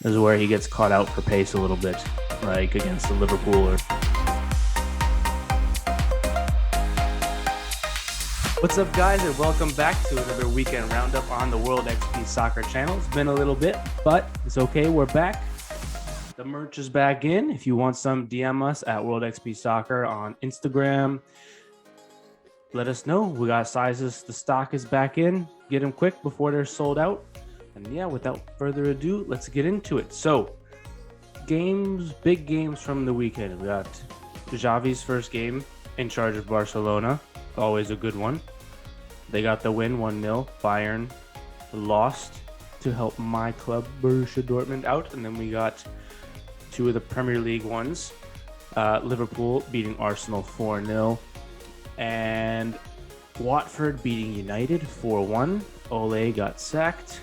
This is where he gets caught out for pace a little bit, like against the Liverpool. What's up, guys, and welcome back to another weekend roundup on the World XP Soccer channel. It's been a little bit, but it's okay. We're back. The merch is back in. If you want some, DM us at World XP Soccer on Instagram. Let us know. We got sizes. The stock is back in. Get them quick before they're sold out. And yeah, without further ado, let's get into it. So, big games from the weekend. We got Xavi's first game in charge of Barcelona. Always a good one. They got the win 1-0. Bayern lost to help my club, Borussia Dortmund, out. And then we got two of the Premier League ones. Liverpool beating Arsenal 4-0. And Watford beating United 4-1. Ole got sacked.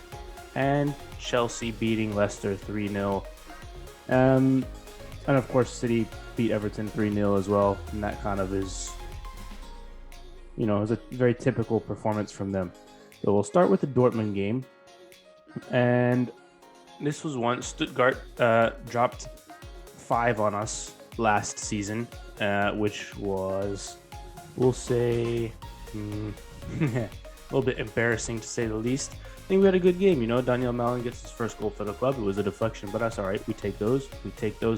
And Chelsea beating Leicester 3-0. And of course, City beat Everton 3-0 as well. And that kind of is, it was a very typical performance from them. So we'll start with the Dortmund game. And this was one. Stuttgart dropped 5 on us last season, which was, we'll say, a little bit embarrassing to say the least. I think we had a good game. Daniel Malin gets his first goal for the club. It was a deflection, but that's all right. We take those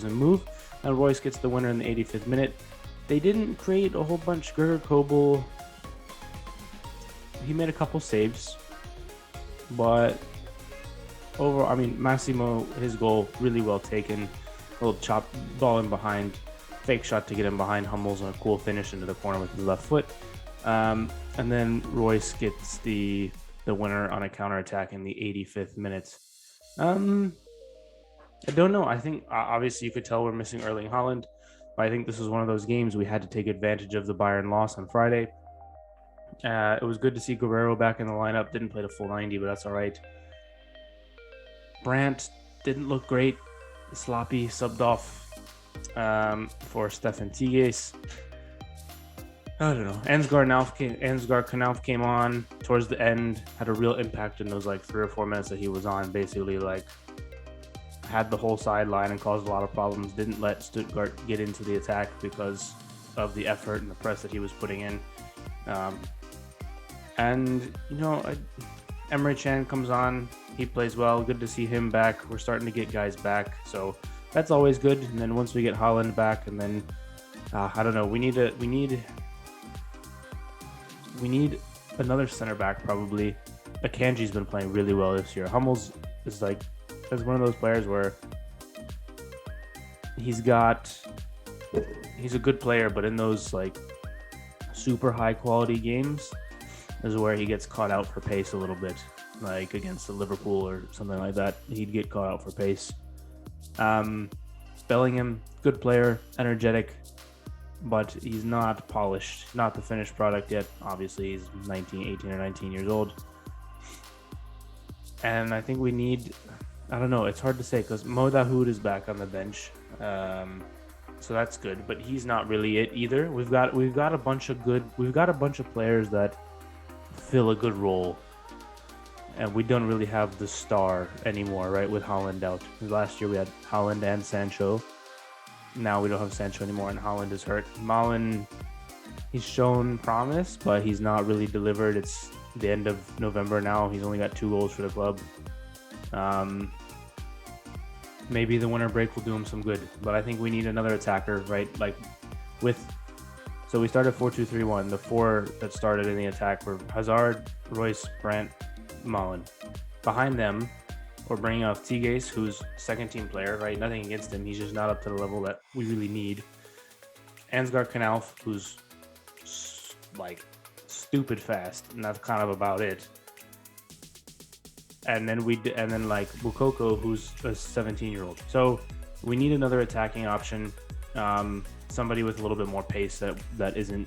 and move. And Royce gets the winner in the 85th minute. They didn't create a whole bunch. Gregor Kobel, he made a couple saves, but overall, Massimo, his goal, really well taken. A little chop ball in behind, fake shot to get him behind Hummels, and a cool finish into the corner with his left foot. And then Royce gets the winner on a counterattack in the 85th minute. I don't know. I think, obviously, you could tell we're missing Erling Haaland. But I think this was one of those games we had to take advantage of the Bayern loss on Friday. It was good to see Guerrero back in the lineup. Didn't play the full 90, but that's all right. Brandt didn't look great. Sloppy, subbed off for Stefan Tigges. I don't know. Ansgar Knauf came on towards the end, had a real impact in those 3 or 4 minutes that he was on. Basically, had the whole sideline and caused a lot of problems. Didn't let Stuttgart get into the attack because of the effort and the press that he was putting in. Emre Can comes on. He plays well. Good to see him back. We're starting to get guys back, so that's always good. And then once we get Haaland back, and then I don't know. We need another center back probably. Akanji's been playing really well this year. Hummels is one of those players where he's a good player, but in those super high quality games is where he gets caught out for pace a little bit, like against the Liverpool or something like that. He'd get caught out for pace. Bellingham, good player, energetic, but he's not polished, not the finished product yet. Obviously, he's 18 or 19 years old. And I think we need, I don't know, it's hard to say because Mo Dahoud is back on the bench. So that's good, but he's not really it either. We've got a bunch of players that fill a good role, and we don't really have the star anymore, right? With Haaland out. Last year we had Haaland and Sancho. Now we don't have Sancho anymore, and Haaland is hurt. Malin, he's shown promise, but he's not really delivered. It's the end of November now. He's only got 2 goals for the club. Maybe the winter break will do him some good, but I think we need another attacker, right? So we started 4-2-3-1. The 4 that started in the attack were Hazard, Royce, Brandt, Malin. Behind them, we're bringing off Tigges, who's second team player, right? Nothing against him. He's just not up to the level that we really need. Ansgar Knauf, who's stupid fast, and that's kind of about it. And then Bukoko, who's a 17-year-old. So we need another attacking option. Somebody with a little bit more pace that isn't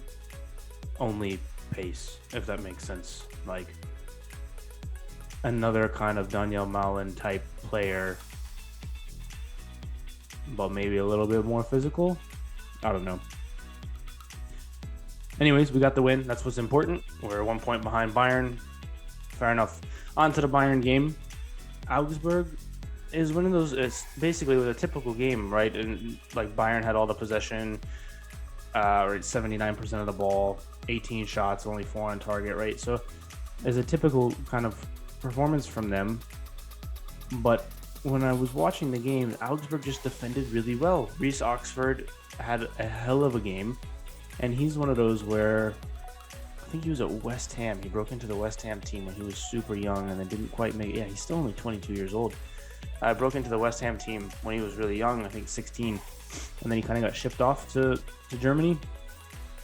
only pace, if that makes sense. Another kind of Daniel Malin type player, but maybe a little bit more physical. I don't know. Anyways, we got the win. That's what's important. We're 1 point behind Bayern. Fair enough. On to the Bayern game. Augsburg is one of those. It's basically with a typical game, right? And like Bayern had all the possession, right, 79% of the ball, 18 shots, only 4 on target, right? So it's a typical kind of performance from them. But when I was watching the game, Augsburg just defended really well. Reece Oxford had a hell of a game, and he's one of those where I think he was at West Ham. He broke into the West Ham team when he was super young and then didn't quite make it. Yeah, he's still only 22 years old. Broke into the West Ham team when he was really young, I think 16. And then he kind of got shipped off to Germany,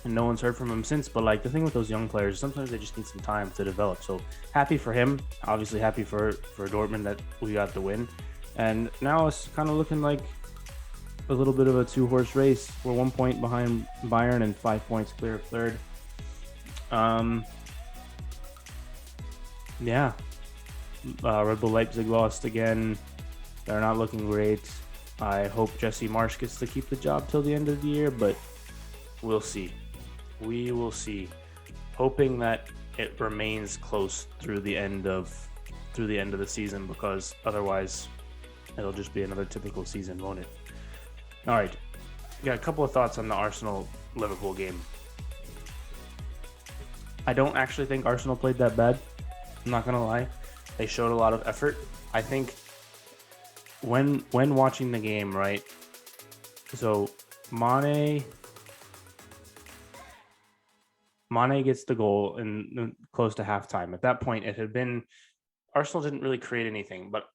and no one's heard from him since. But like the thing with those young players, sometimes they just need some time to develop. So happy for him. Obviously happy for Dortmund that we got the win. And now it's kind of looking like a little bit of a 2-horse race. We're 1 point behind Bayern and 5 points clear of third. Yeah. Red Bull Leipzig lost again. They're not looking great. I hope Jesse Marsch gets to keep the job till the end of the year, but we'll see. We will see. Hoping that it remains close through the end of the season, because otherwise it'll just be another typical season, won't it? All right. Got a couple of thoughts on the Arsenal-Liverpool game. I don't actually think Arsenal played that bad. I'm not going to lie. They showed a lot of effort. I think when watching the game, right? So Mane gets the goal in close to halftime. At that point, it had been Arsenal didn't really create anything, but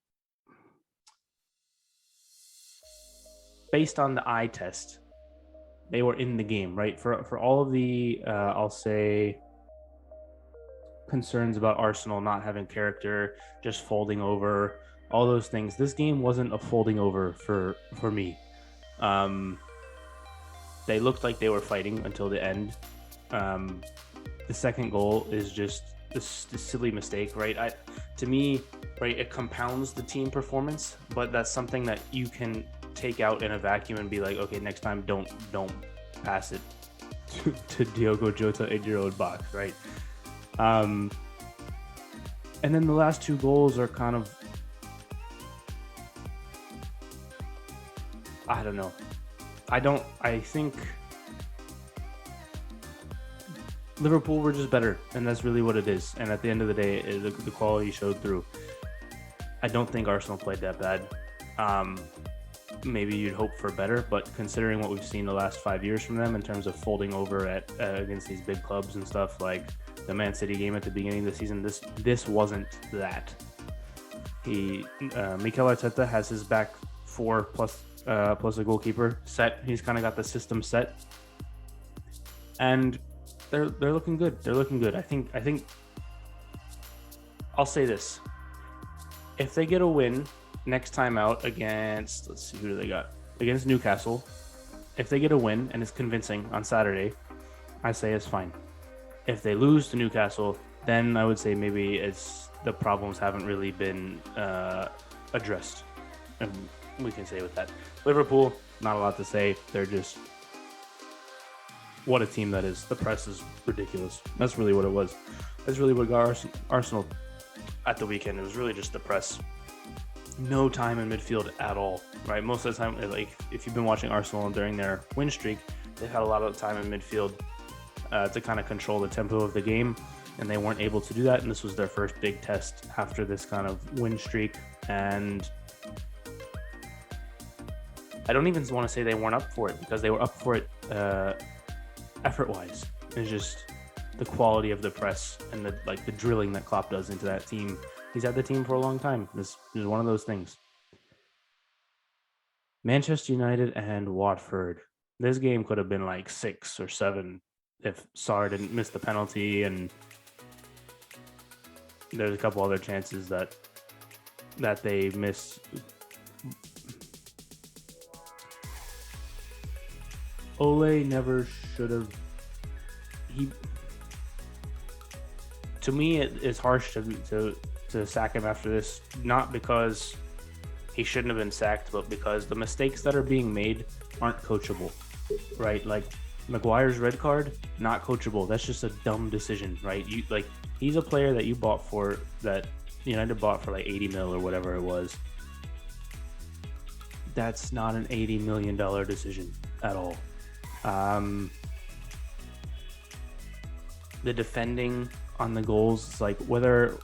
based on the eye test, they were in the game, right? For all of the I'll say concerns about Arsenal not having character, just folding over, all those things. This game wasn't a folding over for me. They looked like they were fighting until the end. The second goal is just this silly mistake, right? To me, right, it compounds the team performance, but that's something that you can take out in a vacuum and be like, okay, next time don't pass it to Diogo Jota in your own box, right? And then the last 2 goals are kind of, I don't know. I think Liverpool were just better, and that's really what it is. And at the end of the day, the quality showed through. I don't think Arsenal played that bad. Maybe you'd hope for better, but considering what we've seen the last 5 years from them in terms of folding over against these big clubs and stuff, like the Man City game at the beginning of the season, this wasn't that. Mikel Arteta has his back 4 plus a goalkeeper set. He's kind of got the system set, and they're looking good. They're looking good. I think I'll say this: if they get a win next time out against, let's see, who do they got? Against Newcastle. If they get a win and it's convincing on Saturday, I say it's fine. If they lose to Newcastle, then I would say maybe the problems haven't really been addressed. And we can say with that. Liverpool, not a lot to say. They're just, what a team that is. The press is ridiculous. That's really what it was. That's really what got Arsenal at the weekend. It was really just the press. No time in midfield at all, right? Most of the time, like if you've been watching Arsenal during their win streak, they've had a lot of time in midfield to kind of control the tempo of the game, and they weren't able to do that. And this was their first big test after this kind of win streak. And I don't even want to say they weren't up for it, because they were up for it effort-wise. It's just the quality of the press and the drilling that Klopp does into that team. He's had the team for a long time. This is one of those things. Manchester United and Watford. This game could have been like 6 or 7 if Sarr didn't miss the penalty, and there's a couple other chances that they missed. Ole never should have. To me, it's harsh to sack him after this, not because he shouldn't have been sacked, but because the mistakes that are being made aren't coachable, right? Like Maguire's red card, not coachable. That's just a dumb decision, right? He's a player that United bought for like 80 mil or whatever it was. that's not an $80 million decision at all. The defending on the goals, it's like whether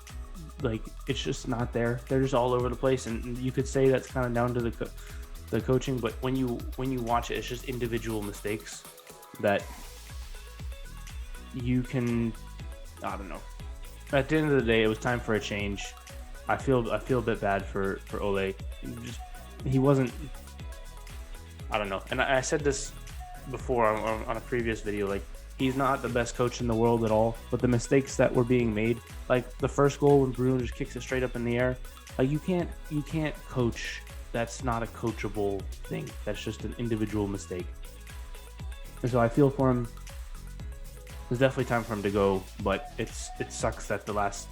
like it's just not there. They're just all over the place, and you could say that's kind of down to the coaching. But when you watch it, it's just individual mistakes that you can. I don't know. At the end of the day, it was time for a change. I feel a bit bad for Ole. He wasn't. I don't know. And I said this before on a previous video. Like, he's not the best coach in the world at all. But the mistakes that were being made, like the first goal when Bruno just kicks it straight up in the air, like you can't coach. That's not a coachable thing. That's just an individual mistake. And so I feel for him. It's definitely time for him to go, but it sucks that the last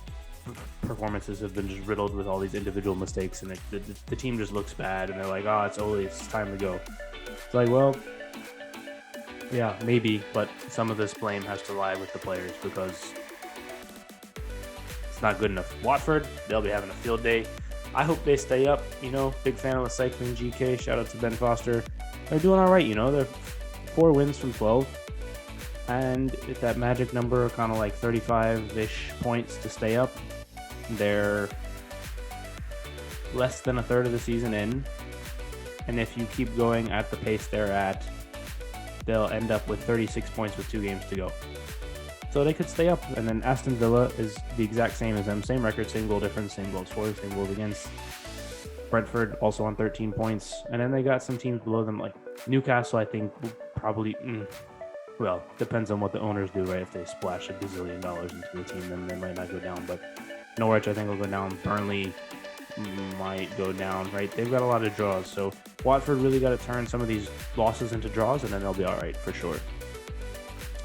performances have been just riddled with all these individual mistakes, and the team just looks bad, and they're like, oh, it's Ole, it's time to go. It's like, well, yeah, maybe, but some of this blame has to lie with the players because it's not good enough. Watford, they'll be having a field day. I hope they stay up, big fan of the cycling GK. Shout out to Ben Foster. They're doing all right, they're 4 wins from 12. And at that magic number, kind of like 35-ish points to stay up. They're less than a third of the season in. And if you keep going at the pace they're at, they'll end up with 36 points with 2 games to go. So they could stay up. And then Aston Villa is the exact same as them. Same record, same goal difference, same goals for, same goals against. Brentford also on 13 points. And then they got some teams below them, like Newcastle, I think, will probably... Well, depends on what the owners do, right? If they splash $1 gazillion into the team, then they might not go down. But Norwich, I think, will go down. Burnley might go down, right? They've got a lot of draws. So Watford really got to turn some of these losses into draws, and then they'll be all right for sure.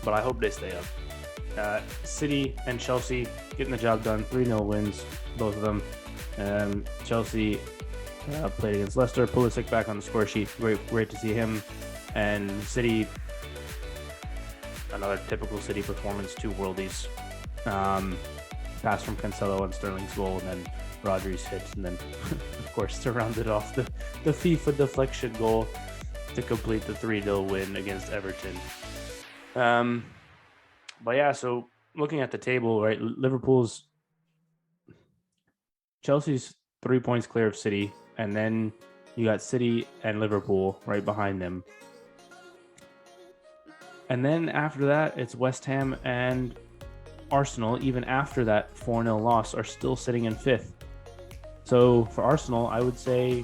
But I hope they stay up. City and Chelsea getting the job done. 3-0 wins, both of them. Chelsea played against Leicester. Pulisic back on the score sheet. Great to see him. And City... Another typical City performance, 2 worldies. Pass from Cancelo on Sterling's goal, and then Rodri's hit, and then, of course, to round it off, the FIFA deflection goal to complete the 3-0 win against Everton. But yeah, so looking at the table, right, Chelsea's 3 points clear of City, and then you got City and Liverpool right behind them. And then after that, it's West Ham and Arsenal, even after that 4-0 loss, are still sitting in 5th. So for Arsenal, I would say,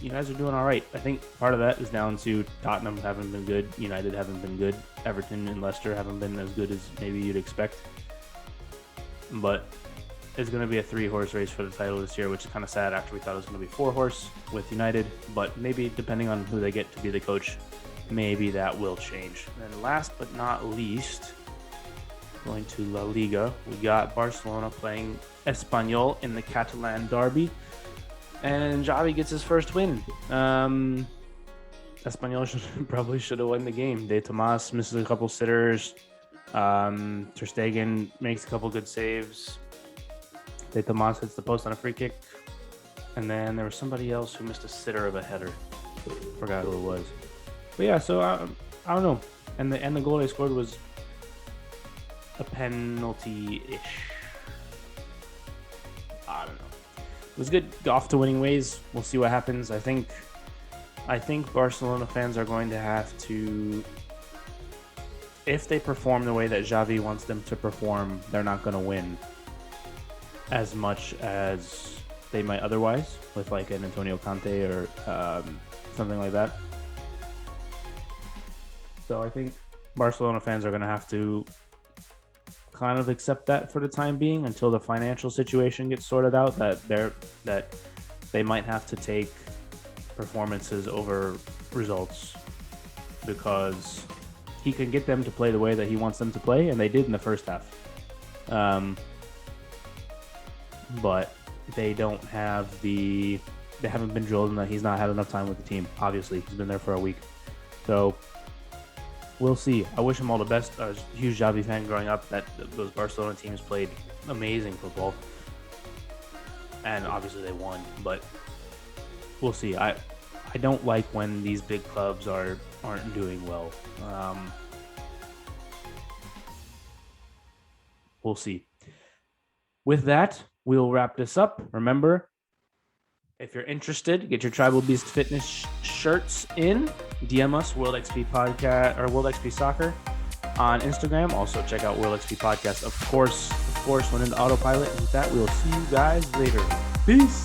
you guys are doing all right. I think part of that is down to Tottenham haven't been good, United haven't been good, Everton and Leicester haven't been as good as maybe you'd expect. But it's going to be a 3-horse race for the title this year, which is kind of sad after we thought it was going to be 4-horse with United. But maybe depending on who they get to be the coach, maybe that will change. And then last but not least, going to La Liga, we got Barcelona playing Espanyol in the Catalan derby. And Xavi gets his first win. Espanyol probably should have won the game. De Tomas misses a couple sitters. Ter Stegen makes a couple good saves. De Tomas hits the post on a free kick. And then there was somebody else who missed a sitter of a header. Forgot who it was. But yeah, so I don't know. And the goal they scored was a penalty-ish. I don't know. It was good. Off to winning ways. We'll see what happens. I think Barcelona fans are going to have to, if they perform the way that Xavi wants them to perform, they're not going to win as much as they might otherwise with like an Antonio Conte or something like that. So I think Barcelona fans are going to have to kind of accept that for the time being until the financial situation gets sorted out, that they might have to take performances over results because he can get them to play the way that he wants them to play, and they did in the first half. But they haven't been drilled in that he's not had enough time with the team. Obviously, he's been there for a week. So we'll see. I wish him all the best. I was a huge Xavi fan growing up. Those Barcelona teams played amazing football. And obviously they won. But we'll see. I don't like when these big clubs aren't doing well. We'll see. With that, we'll wrap this up. Remember, if you're interested, get your Tribal Beast Fitness shirts in. DM us World XP Podcast or World XP Soccer on Instagram. Also check out World XP Podcast. Of course, when in autopilot. And with that, we'll see you guys later. Peace.